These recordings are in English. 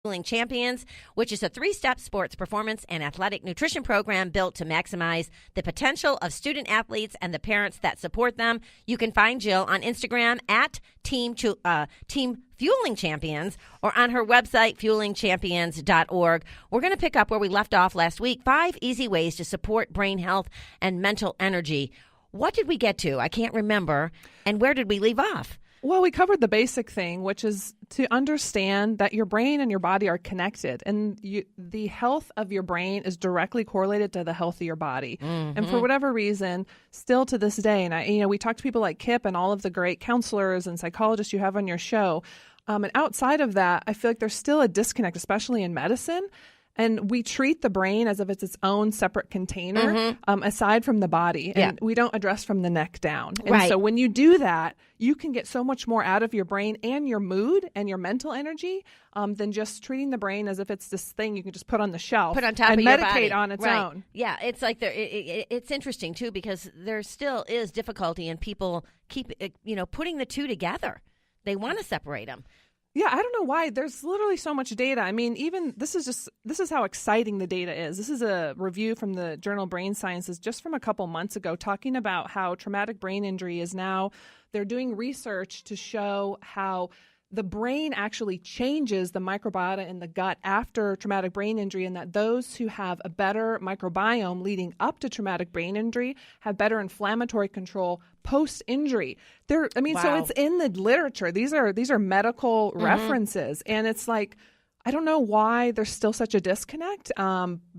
Fueling Champions, which is a 3-step sports performance and athletic nutrition program built to maximize the potential of student athletes and the parents that support them. You can find Jill on Instagram at Team Fueling Champions or on her website, fuelingchampions.org. We're going to pick up where we left off last week, 5 easy ways to support brain health and mental energy. What did we get to? I can't remember. And where did we leave off? Well, we covered the basic thing, which is to understand that your brain and your body are connected, and the health of your brain is directly correlated to the health of your body. Mm-hmm. And for whatever reason, still to this day, and we talk to people like Kip and all of the great counselors and psychologists you have on your show, and outside of that, I feel like there's still a disconnect, especially in medicine. And we treat the brain as if it's its own separate container, aside from the body. And we don't address from the neck down. And so when you do that, you can get so much more out of your brain and your mood and your mental energy than just treating the brain as if it's this thing you can just put on the shelf and of your medicate body. on its own. Yeah, it's like it's interesting, too, because there still is difficulty in people keep putting the two together. They want to separate them. Yeah, I don't know why. There's literally so much data. I mean, even this is how exciting the data is. This is a review from the journal Brain Sciences just from a couple months ago talking about how traumatic brain injury is now, they're doing research to show how the brain actually changes the microbiota in the gut after traumatic brain injury, and that those who have a better microbiome leading up to traumatic brain injury have better inflammatory control post-injury. So it's in the literature. These are medical references, and it's like, I don't know why there's still such a disconnect.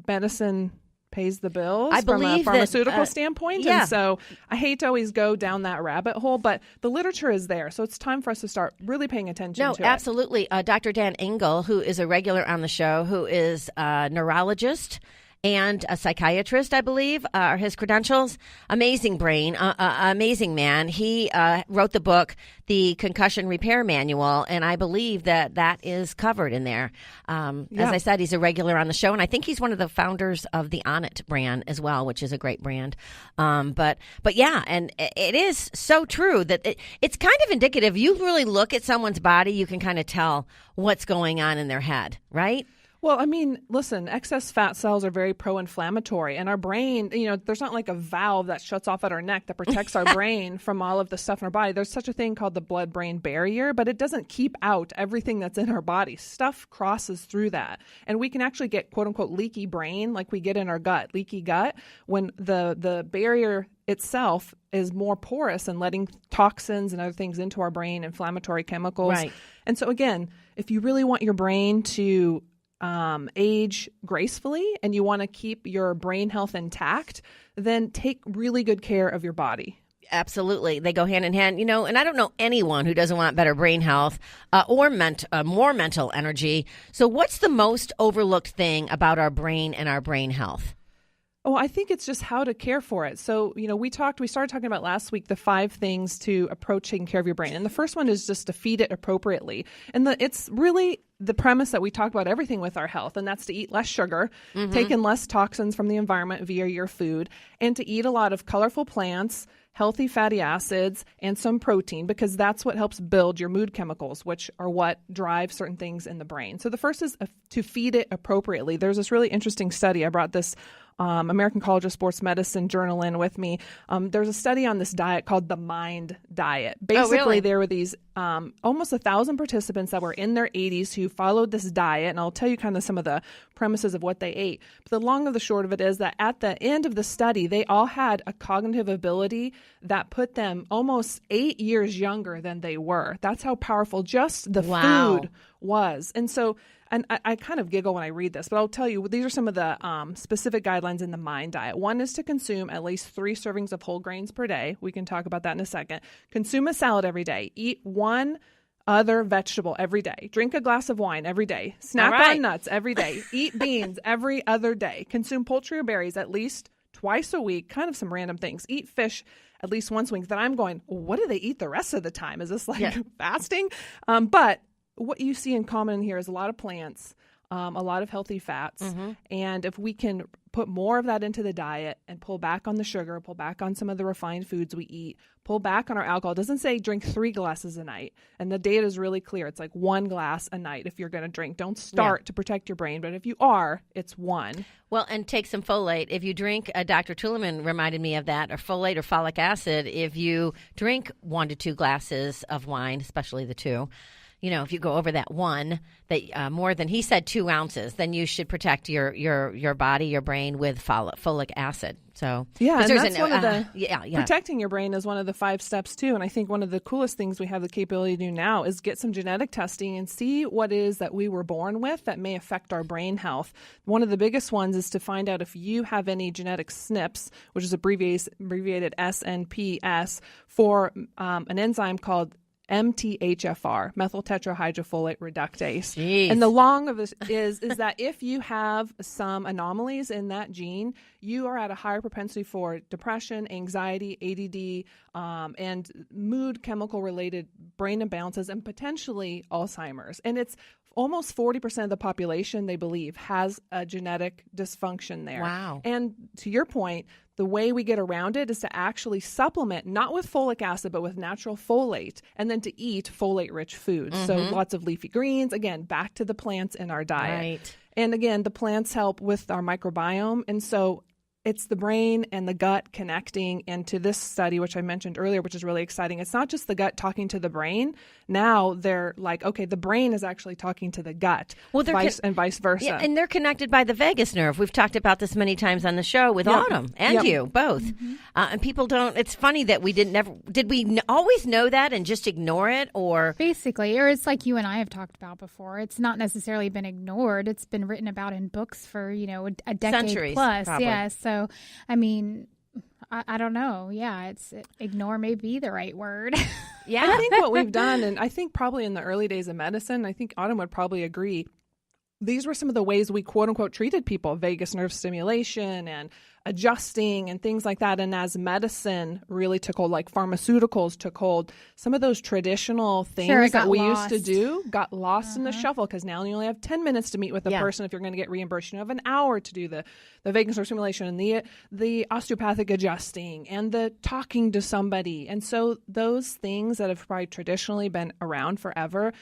Medicine pays the bills from a pharmaceutical standpoint. Yeah. And so I hate to always go down that rabbit hole, but the literature is there. So it's time for us to start really paying attention to it. No, absolutely. Dr. Dan Engel, who is a regular on the show, who is a neurologist and a psychiatrist, I believe, are his credentials. Amazing brain, amazing man. He wrote the book, The Concussion Repair Manual, and I believe that is covered in there. As I said, he's a regular on the show, and I think he's one of the founders of the On It brand as well, which is a great brand. But yeah, and it is so true that it's kind of indicative. You really look at someone's body, you can kind of tell what's going on in their head, right? Well, I mean, listen, excess fat cells are very pro-inflammatory, and our brain, there's not like a valve that shuts off at our neck that protects our brain from all of the stuff in our body. There's such a thing called the blood-brain barrier, but it doesn't keep out everything that's in our body. Stuff crosses through that, and we can actually get quote-unquote leaky brain like we get in our gut, leaky gut, when the barrier itself is more porous and letting toxins and other things into our brain, inflammatory chemicals. Right. And so again, if you really want your brain to age gracefully and you want to keep your brain health intact, then take really good care of your body. Absolutely. They go hand in hand, and I don't know anyone who doesn't want better brain health or more mental energy. So what's the most overlooked thing about our brain and our brain health? Oh, I think it's just how to care for it. So, we started talking about last week the 5 things to approach taking care of your brain. And the first one is just to feed it appropriately. And it's really the premise that we talk about everything with our health, and that's to eat less sugar, take in less toxins from the environment via your food, and to eat a lot of colorful plants, healthy fatty acids, and some protein, because that's what helps build your mood chemicals, which are what drive certain things in the brain. So the first is to feed it appropriately. There's this really interesting study. I brought this American College of Sports Medicine journal in with me. There's a study on this diet called the MIND diet. Basically, there were these almost 1,000 participants that were in their 80s who followed this diet, and I'll tell you kind of some of the premises of what they ate. But the long of the short of it is that at the end of the study, they all had a cognitive ability that put them almost 8 years younger than they were. That's how powerful just the food was. And so, and I kind of giggle when I read this, but I'll tell you, these are some of the specific guidelines in the MIND diet. One is to consume at least 3 servings of whole grains per day. We can talk about that in a second. Consume a salad every day. Eat 1 other vegetable every day. Drink a glass of wine every day. Snack on nuts every day. Eat beans every other day. Consume poultry or berries at least twice a week. Kind of some random things. Eat fish at least once a week. That I'm going, what do they eat the rest of the time? Is this like fasting? But what you see in common here is a lot of plants, a lot of healthy fats. And if we can put more of that into the diet and pull back on the sugar, pull back on some of the refined foods we eat, pull back on our alcohol. It doesn't say drink 3 glasses a night. And the data is really clear. It's like 1 glass a night if you're going to drink. Don't start to protect your brain, but if you are, it's 1. Well, and take some folate. If you drink, Dr. Tuleman reminded me of that, or folate or folic acid, if you drink 1 to 2 glasses of wine, especially the 2, if you go over that 1, that more than, he said 2 ounces, then you should protect your body, your brain with folic acid. So yeah, and that's one of the protecting your brain is one of the 5 steps too. And I think one of the coolest things we have the capability to do now is get some genetic testing and see what is that we were born with that may affect our brain health. One of the biggest ones is to find out if you have any genetic SNPs, which is abbreviated SNPs, for an enzyme called MTHFR, methyl tetrahydrofolate reductase. Jeez. And the long of this is that if you have some anomalies in that gene, you are at a higher propensity for depression, anxiety, ADD, and mood chemical related brain imbalances, and potentially Alzheimer's. And it's almost 40% of the population, they believe, has a genetic dysfunction there. Wow. And to your point, the way we get around it is to actually supplement, not with folic acid, but with natural folate, and then to eat folate-rich foods. So lots of leafy greens, again, back to the plants in our diet. Right. And again, the plants help with our microbiome. And so it's the brain and the gut connecting. And to this study, which I mentioned earlier, which is really exciting, it's not just the gut talking to the brain. Now they're like, okay, the brain is actually talking to the gut, and vice versa. Yeah, and they're connected by the vagus nerve. We've talked about this many times on the show with Autumn and you both. And people don't. It's funny that we did we always know that and just ignore it, or basically, or it's like you and I have talked about before. It's not necessarily been ignored. It's been written about in books for a decade centuries, plus. probably. Yeah. So, I mean, I don't know. Yeah, ignore may be the right word. Yeah. I think what we've done, and I think probably in the early days of medicine, I think Autumn would probably agree, these were some of the ways we quote unquote treated people, vagus nerve stimulation and adjusting and things like that. And as medicine really took hold, like pharmaceuticals took hold, some of those traditional things that we used to do got lost in the shuffle, because now you only have 10 minutes to meet with a person if you're going to get reimbursed. You have an hour to do the vagus nerve stimulation and the osteopathic adjusting and the talking to somebody. And so those things that have probably traditionally been around forever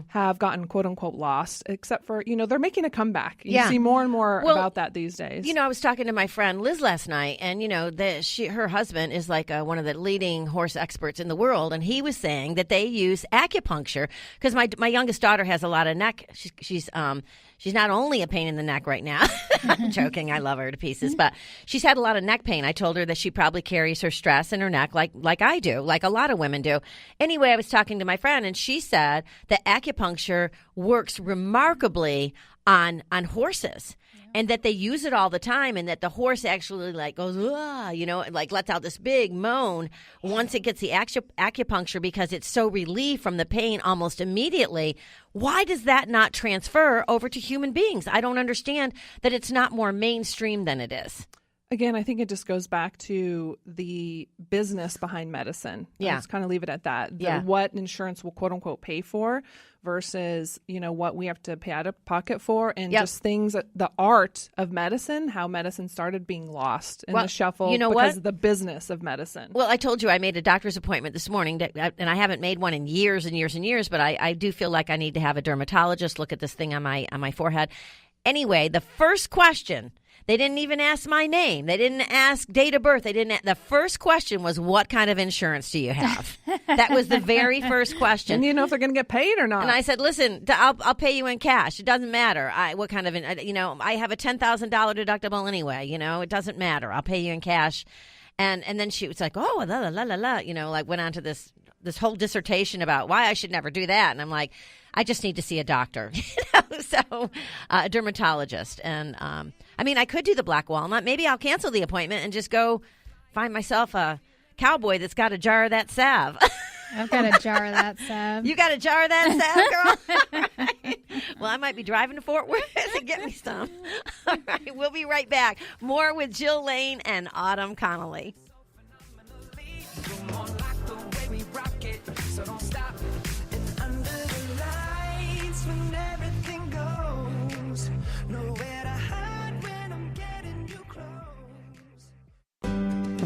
have gotten quote unquote lost, except for, they're making a comeback. You see more and more about that these days. I was talking to my friend Liz last night, and her husband is like one of the leading horse experts in the world, and he was saying that they use acupuncture because my youngest daughter has a lot of neck. She's not only a pain in the neck right now. I'm joking. I love her to pieces, but she's had a lot of neck pain. I told her that she probably carries her stress in her neck like I do, like a lot of women do. Anyway, I was talking to my friend, and she said that acupuncture works remarkably on horses. And that they use it all the time, and that the horse actually goes, lets out this big moan once it gets the acupuncture, because it's so relieved from the pain almost immediately. Why does that not transfer over to human beings? I don't understand that it's not more mainstream than it is. Again, I think it just goes back to the business behind medicine. Yeah. Let's kind of leave it at that. Yeah. What insurance will quote unquote pay for versus, what we have to pay out of pocket for, and just things, the art of medicine, how medicine started being lost in the shuffle because of the business of medicine. Well, I told you I made a doctor's appointment this morning, and I haven't made one in years and years and years, but I do feel like I need to have a dermatologist look at this thing on my forehead. Anyway, the first question, they didn't even ask my name. They didn't ask date of birth. The first question was, what kind of insurance do you have? That was the very first question. And you know if they're going to get paid or not. And I said, listen, I'll pay you in cash. It doesn't matter. What kind of, I have a $10,000 deductible anyway. It doesn't matter. I'll pay you in cash. And then she was like, oh, la, la, la, la, went on to this whole dissertation about why I should never do that. And I'm like, I just need to see a doctor, so a dermatologist. And I could do the black walnut. Maybe I'll cancel the appointment and just go find myself a cowboy that's got a jar of that salve. I've got a jar of that salve. You got a jar of that salve, girl? Right. Well, I might be driving to Fort Worth to get me some. All right, we'll be right back. More with Jill Lane and Autumn Connolly.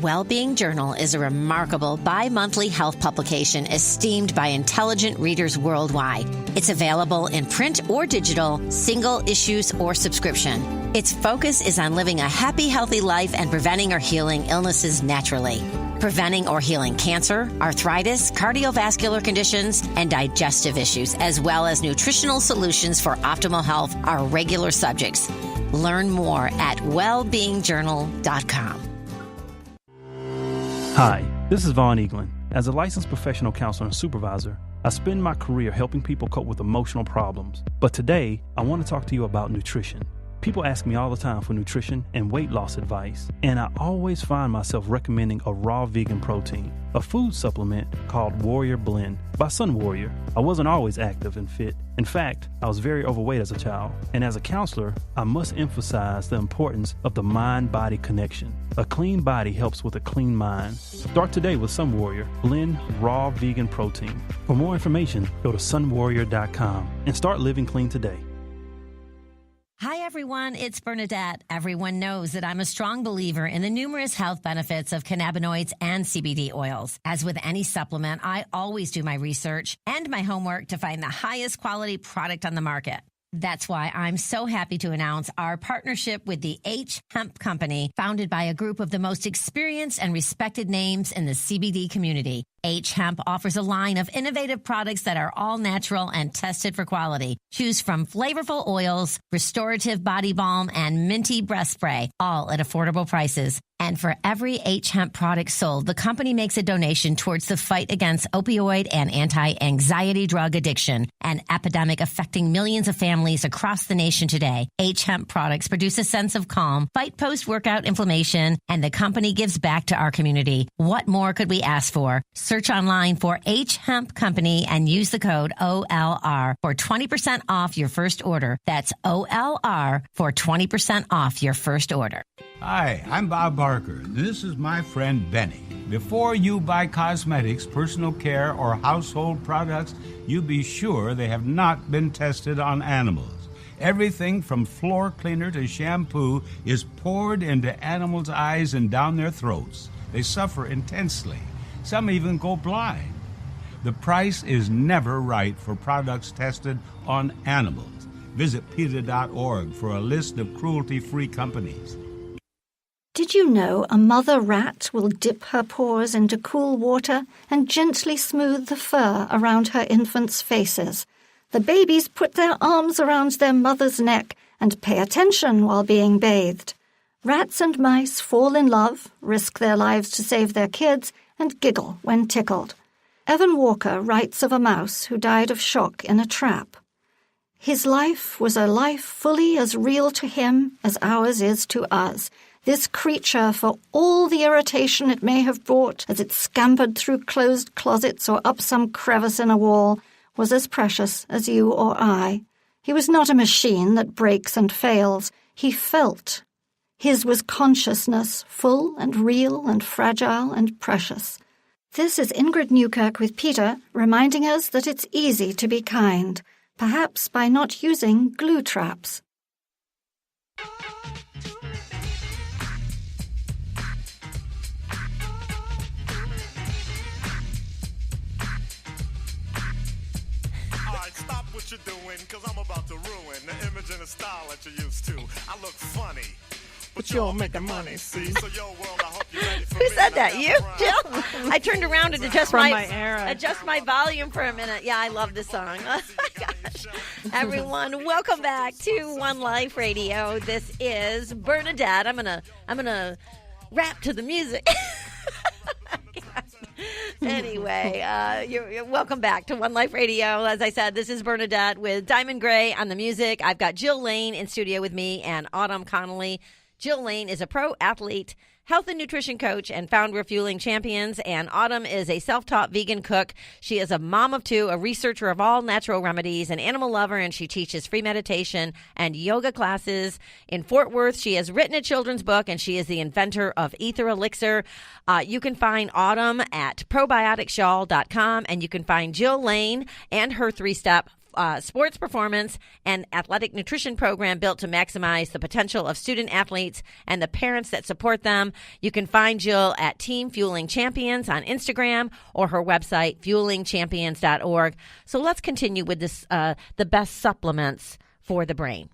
Wellbeing Journal is a remarkable bi-monthly health publication esteemed by intelligent readers worldwide. It's available in print or digital, single issues or subscription. Its focus is on living a happy, healthy life and preventing or healing illnesses naturally. Preventing or healing cancer, arthritis, cardiovascular conditions, and digestive issues, as well as nutritional solutions for optimal health are regular subjects. Learn more at wellbeingjournal.com. Hi, this is Vaughn Eaglin. As a licensed professional counselor and supervisor, I spend my career helping people cope with emotional problems. But today, I want to talk to you about nutrition. People ask me all the time for nutrition and weight loss advice, and I always find myself recommending a raw vegan protein, a food supplement called Warrior Blend by Sun Warrior. I wasn't always active and fit. In fact, I was very overweight as a child, and as a counselor, I must emphasize the importance of the mind-body connection. A clean body helps with a clean mind. Start today with Sun Warrior Blend Raw Vegan Protein. For more information, go to sunwarrior.com and start living clean today. Hi, everyone. It's Bernadette. Everyone knows that I'm a strong believer in the numerous health benefits of cannabinoids and CBD oils. As with any supplement, I always do my research and my homework to find the highest quality product on the market. That's why I'm so happy to announce our partnership with the H Hemp Company, founded by a group of the most experienced and respected names in the CBD community. H Hemp offers a line of innovative products that are all natural and tested for quality. Choose from flavorful oils, restorative body balm, and minty breath spray, all at affordable prices. And for every H Hemp product sold, the company makes a donation towards the fight against opioid and anti-anxiety drug addiction, an epidemic affecting millions of families across the nation today. H Hemp products produce a sense of calm, fight post-workout inflammation, and the company gives back to our community. What more could we ask for? Search online for H Hemp Company and use the code OLR for 20% off your first order. That's OLR for 20% off your first order. Hi, I'm Bob Barker. This is my friend Benny. Before you buy cosmetics, personal care, or household products, you be sure they have not been tested on animals. Everything from floor cleaner to shampoo is poured into animals' eyes and down their throats. They suffer intensely. Some even go blind. The price is never right for products tested on animals. Visit PETA.org for a list of cruelty-free companies. Did you know a mother rat will dip her paws into cool water and gently smooth the fur around her infants' faces? The babies put their arms around their mother's neck and pay attention while being bathed. Rats and mice fall in love, risk their lives to save their kids, and giggle when tickled. Evan Walker writes of a mouse who died of shock in a trap. His life was a life fully as real to him as ours is to us. This creature, for all the irritation it may have brought as it scampered through closed closets or up some crevice in a wall, was as precious as you or I. He was not a machine that breaks and fails. He felt. His was consciousness, full and real and fragile and precious. This is Ingrid Newkirk with Peter, reminding us that it's easy to be kind, perhaps by not using glue traps. Stop what you're doing, cause I'm about to ruin the image and the style that you're used to. I look funny, but you're making money, see? So yo, world, I hope you're ready for Who me. said that? You, Jill? I turned around and adjust my era. adjust my volume for a minute. Yeah, I love this song. Oh my gosh. Everyone, welcome back to One Life Radio. This is Bernadette. I'm gonna rap to the music. Anyway, you're welcome back to One Life Radio. As I said, this is Bernadette with Diamond Gray on the music. I've got Jill Lane in studio with me and Autumn Connolly. Jill Lane is a pro athlete, health and nutrition coach, and founder of Fueling Champions. And Autumn is a self-taught vegan cook. She is a mom of two, a researcher of all natural remedies, an animal lover, and she teaches free meditation and yoga classes in Fort Worth. She has written a children's book, and she is the inventor of Ether Elixir. You can find Autumn at probioticsshawl.com, and you can find Jill Lane and her 3-step sports performance and athletic nutrition program built to maximize the potential of student athletes and the parents that support them. You can find Jill at Team Fueling Champions on Instagram or her website, fuelingchampions.org. So let's continue with this, the best supplements for the brain.